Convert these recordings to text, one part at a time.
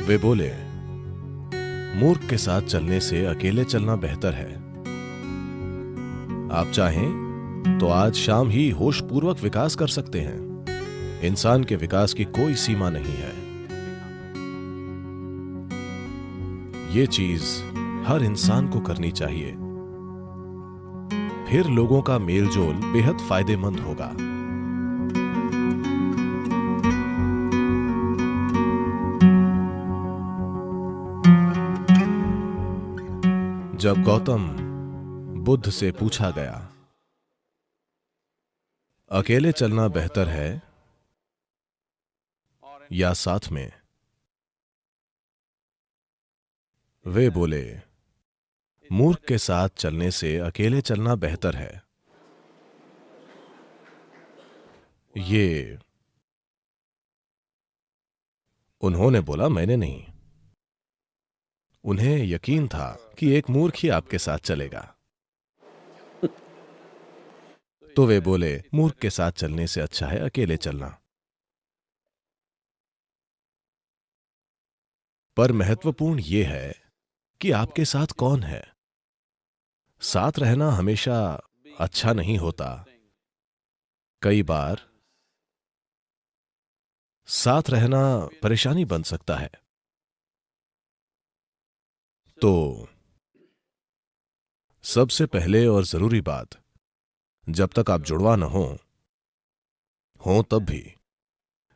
वे बोले, मूर्ख के साथ चलने से अकेले चलना बेहतर है। आप चाहें तो आज शाम ही होशपूर्वक विकास कर सकते हैं। इंसान के विकास की कोई सीमा नहीं है। ये चीज हर इंसान को करनी चाहिए, फिर लोगों का मेलजोल बेहद फायदेमंद होगा। जब गौतम बुद्ध से पूछा गया, अकेले चलना बेहतर है या साथ में, वे बोले, मूर्ख के साथ चलने से अकेले चलना बेहतर है। ये उन्होंने बोला, मैंने नहीं। उन्हें यकीन था कि एक मूर्ख ही आपके साथ चलेगा। तो वे बोले, मूर्ख के साथ चलने से अच्छा है अकेले चलना। पर महत्वपूर्ण यह है कि आपके साथ कौन है। साथ रहना हमेशा अच्छा नहीं होता। कई बार साथ रहना परेशानी बन सकता है। तो सबसे पहले और जरूरी बात, जब तक आप जुड़वा न हो तब भी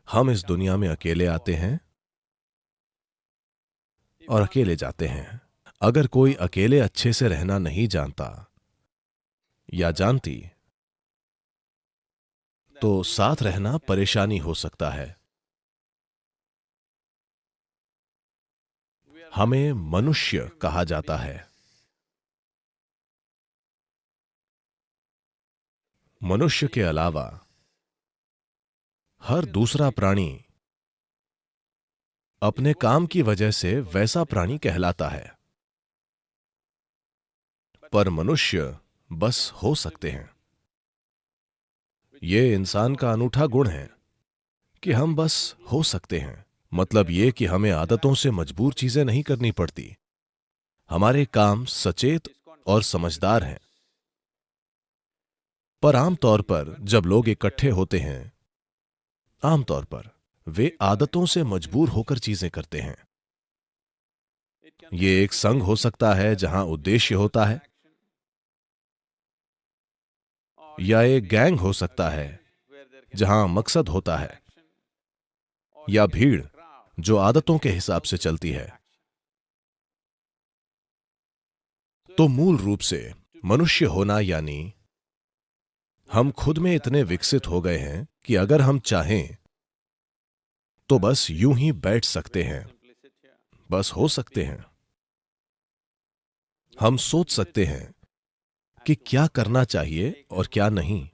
हम इस दुनिया में अकेले आते हैं और अकेले जाते हैं। अगर कोई अकेले अच्छे से रहना नहीं जानता या जानती, तो साथ रहना परेशानी हो सकता है। हमें मनुष्य कहा जाता है। मनुष्य के अलावा हर दूसरा प्राणी अपने काम की वजह से वैसा प्राणी कहलाता है। पर मनुष्य बस हो सकते हैं। यह इंसान का अनूठा गुण है कि हम बस हो सकते हैं। मतलब यह कि हमें आदतों से मजबूर चीजें नहीं करनी पड़ती। हमारे काम सचेत और समझदार हैं। पर आमतौर पर जब लोग इकट्ठे होते हैं, आमतौर पर वे आदतों से मजबूर होकर चीजें करते हैं। यह एक संघ हो सकता है जहां उद्देश्य होता है, या एक गैंग हो सकता है जहां मकसद होता है, या भीड़ जो आदतों के हिसाब से चलती है। तो मूल रूप से मनुष्य होना यानी हम खुद में इतने विकसित हो गए हैं कि अगर हम चाहें तो बस यूं ही बैठ सकते हैं, बस हो सकते हैं। हम सोच सकते हैं कि क्या करना चाहिए और क्या नहीं।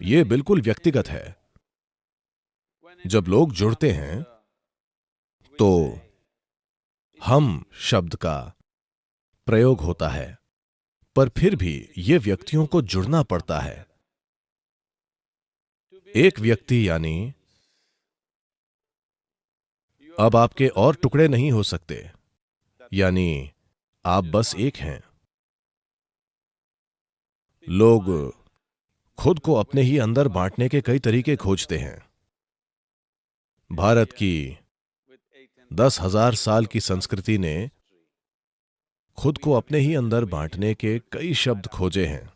यह बिल्कुल व्यक्तिगत है। जब लोग जुड़ते हैं तो हम शब्द का प्रयोग होता है, पर फिर भी यह व्यक्तियों को जुड़ना पड़ता है। एक व्यक्ति यानी अब आपके और टुकड़े नहीं हो सकते, यानी आप बस एक हैं। लोग खुद को अपने ही अंदर बांटने के कई तरीके खोजते हैं। भारत की 10,000 साल की संस्कृति ने खुद को अपने ही अंदर बांटने के कई शब्द खोजे हैं।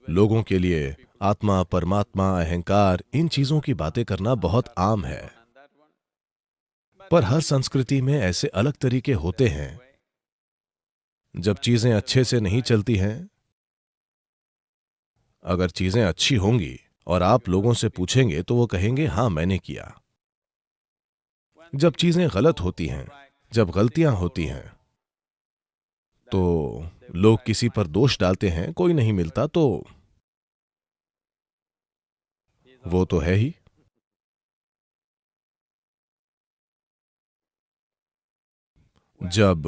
लोगों के लिए आत्मा, परमात्मा, अहंकार, इन चीजों की बातें करना बहुत आम है। पर हर संस्कृति में ऐसे अलग तरीके होते हैं। जब चीजें अच्छे से नहीं चलती हैं, अगर चीजें अच्छी होंगी और आप लोगों से पूछेंगे तो वो कहेंगे, हां मैंने किया। जब चीजें गलत होती हैं, जब गलतियां होती हैं, तो लोग किसी पर दोष डालते हैं। कोई नहीं मिलता तो वो तो है ही। जब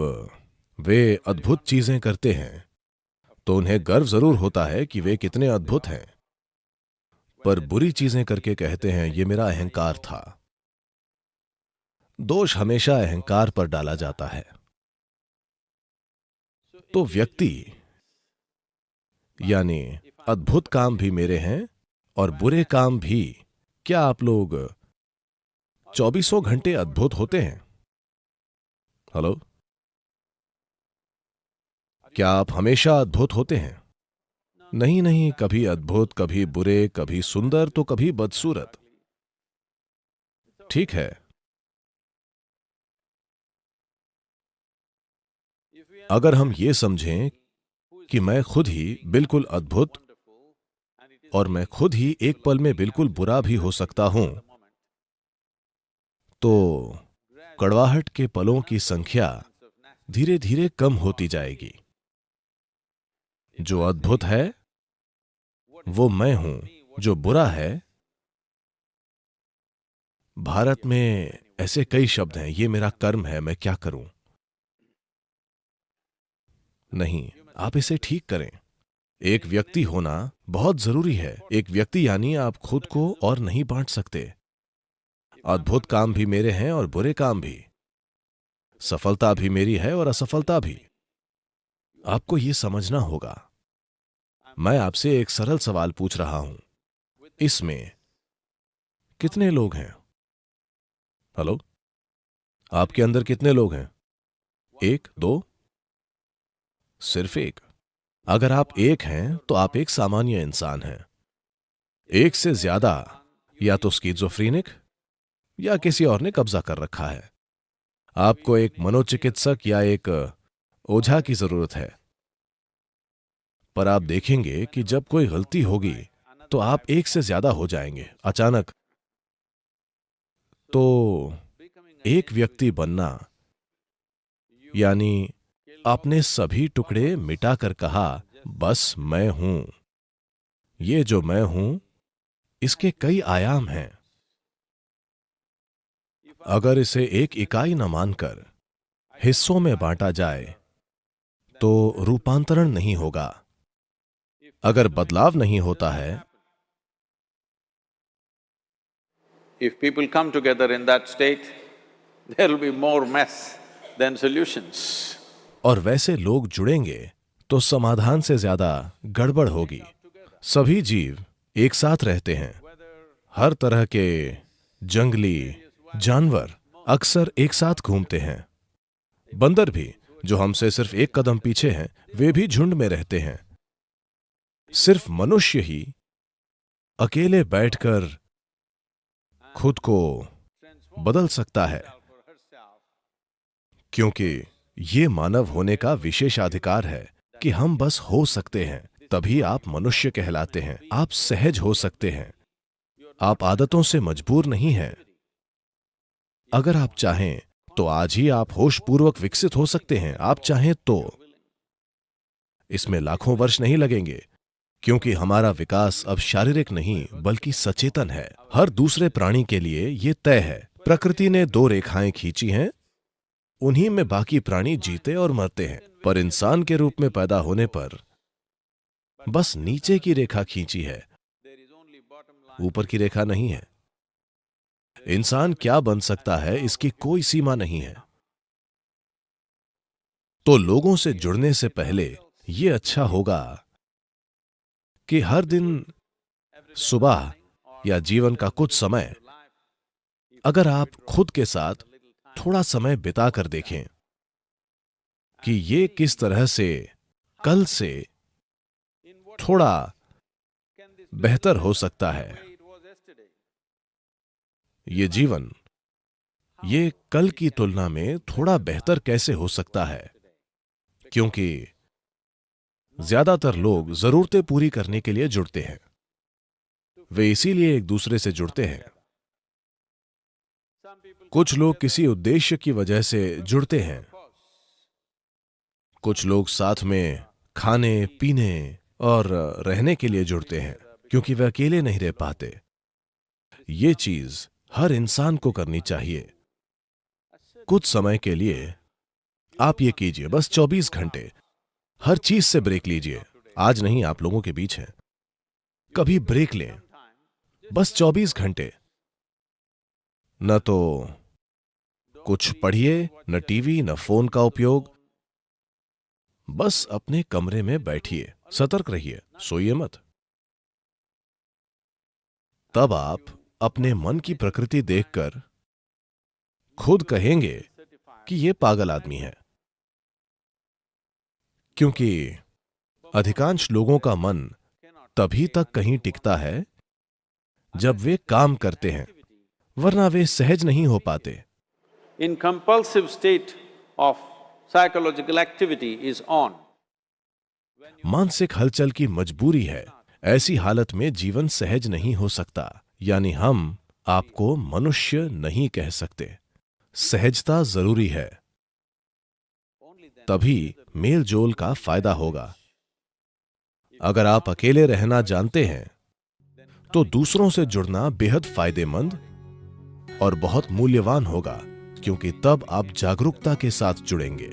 वे अद्भुत चीजें करते हैं तो उन्हें गर्व जरूर होता है कि वे कितने अद्भुत हैं। पर बुरी चीजें करके कहते हैं ये मेरा अहंकार था। दोष हमेशा अहंकार पर डाला जाता है। तो व्यक्ति यानी अद्भुत काम भी मेरे हैं और बुरे काम भी। क्या आप लोग 24 घंटे अद्भुत होते हैं? हेलो, क्या आप हमेशा अद्भुत होते हैं? नहीं नहीं, कभी अद्भुत, कभी बुरे, कभी सुंदर तो कभी बदसूरत। ठीक है, अगर हम ये समझें कि मैं खुद ही बिल्कुल अद्भुत और मैं खुद ही एक पल में बिल्कुल बुरा भी हो सकता हूं, तो कड़वाहट के पलों की संख्या धीरे धीरे कम होती जाएगी। जो अद्भुत है वो मैं हूं, जो बुरा है, भारत में ऐसे कई शब्द हैं, ये मेरा कर्म है, मैं क्या करूं। नहीं, आप इसे ठीक करें। एक व्यक्ति होना बहुत जरूरी है। एक व्यक्ति यानी आप खुद को और नहीं बांट सकते। अद्भुत काम भी मेरे हैं और बुरे काम भी। सफलता भी मेरी है और असफलता भी। आपको यह समझना होगा। मैं आपसे एक सरल सवाल पूछ रहा हूं, इसमें कितने लोग हैं? हेलो, आपके अंदर कितने लोग हैं? एक, दो? सिर्फ एक। अगर आप एक हैं तो आप एक सामान्य इंसान हैं। एक से ज्यादा या तो स्किज़ोफ्रेनिक या किसी और ने कब्जा कर रखा है। आपको एक मनोचिकित्सक या एक ओझा की जरूरत है। पर आप देखेंगे कि जब कोई गलती होगी तो आप एक से ज्यादा हो जाएंगे अचानक। तो एक व्यक्ति बनना यानी आपने सभी टुकड़े मिटाकर कहा बस मैं हूं। ये जो मैं हूं इसके कई आयाम हैं। अगर इसे एक इकाई न मानकर हिस्सों में बांटा जाए तो रूपांतरण नहीं होगा। अगर बदलाव नहीं होता है, If people come together in that state, there will be more mess than solutions. और वैसे लोग जुड़ेंगे तो समाधान से ज्यादा गड़बड़ होगी। सभी जीव एक साथ रहते हैं। हर तरह के जंगली जानवर अक्सर एक साथ घूमते हैं। बंदर भी, जो हमसे सिर्फ एक कदम पीछे हैं, वे भी झुंड में रहते हैं। सिर्फ मनुष्य ही अकेले बैठकर खुद को बदल सकता है, क्योंकि ये मानव होने का विशेषाधिकार है कि हम बस हो सकते हैं। तभी आप मनुष्य कहलाते हैं। आप सहज हो सकते हैं। आप आदतों से मजबूर नहीं हैं। अगर आप चाहें तो आज ही आप होशपूर्वक विकसित हो सकते हैं। आप चाहें तो इसमें लाखों वर्ष नहीं लगेंगे, क्योंकि हमारा विकास अब शारीरिक नहीं बल्कि सचेतन है। हर दूसरे प्राणी के लिए यह तय है। प्रकृति ने दो रेखाएं खींची हैं, उन्हीं में बाकी प्राणी जीते और मरते हैं। पर इंसान के रूप में पैदा होने पर बस नीचे की रेखा खींची है, ऊपर की रेखा नहीं है। इंसान क्या बन सकता है इसकी कोई सीमा नहीं है। तो लोगों से जुड़ने से पहले यह अच्छा होगा कि हर दिन सुबह या जीवन का कुछ समय अगर आप खुद के साथ थोड़ा समय बिता कर देखें कि ये किस तरह से कल से थोड़ा बेहतर हो सकता है। ये जीवन, ये कल की तुलना में थोड़ा बेहतर कैसे हो सकता है, क्योंकि ज्यादातर लोग जरूरतें पूरी करने के लिए जुड़ते हैं। वे इसीलिए एक दूसरे से जुड़ते हैं। कुछ लोग किसी उद्देश्य की वजह से जुड़ते हैं। कुछ लोग साथ में खाने पीने और रहने के लिए जुड़ते हैं, क्योंकि वे अकेले नहीं रह पाते। ये चीज हर इंसान को करनी चाहिए। कुछ समय के लिए आप ये कीजिए, बस 24 घंटे हर चीज से ब्रेक लीजिए। आज नहीं, आप लोगों के बीच हैं, कभी ब्रेक लें। बस 24 घंटे न तो कुछ पढ़िए, न टीवी, न फोन का उपयोग। बस अपने कमरे में बैठिए, सतर्क रहिए, सोइए मत। तब आप अपने मन की प्रकृति देखकर खुद कहेंगे कि यह पागल आदमी है। क्योंकि अधिकांश लोगों का मन तभी तक कहीं टिकता है जब वे काम करते हैं, वरना वे सहज नहीं हो पाते। In compulsive state of psychological activity is on. मानसिक हलचल की मजबूरी है। ऐसी हालत में जीवन सहज नहीं हो सकता। यानी हम आपको मनुष्य नहीं कह सकते। सहजता जरूरी है, तभी मेल जोल का फायदा होगा। अगर आप अकेले रहना जानते हैं तो दूसरों से जुड़ना बेहद फायदेमंद और बहुत मूल्यवान होगा, क्योंकि तब आप जागरूकता के साथ जुड़ेंगे।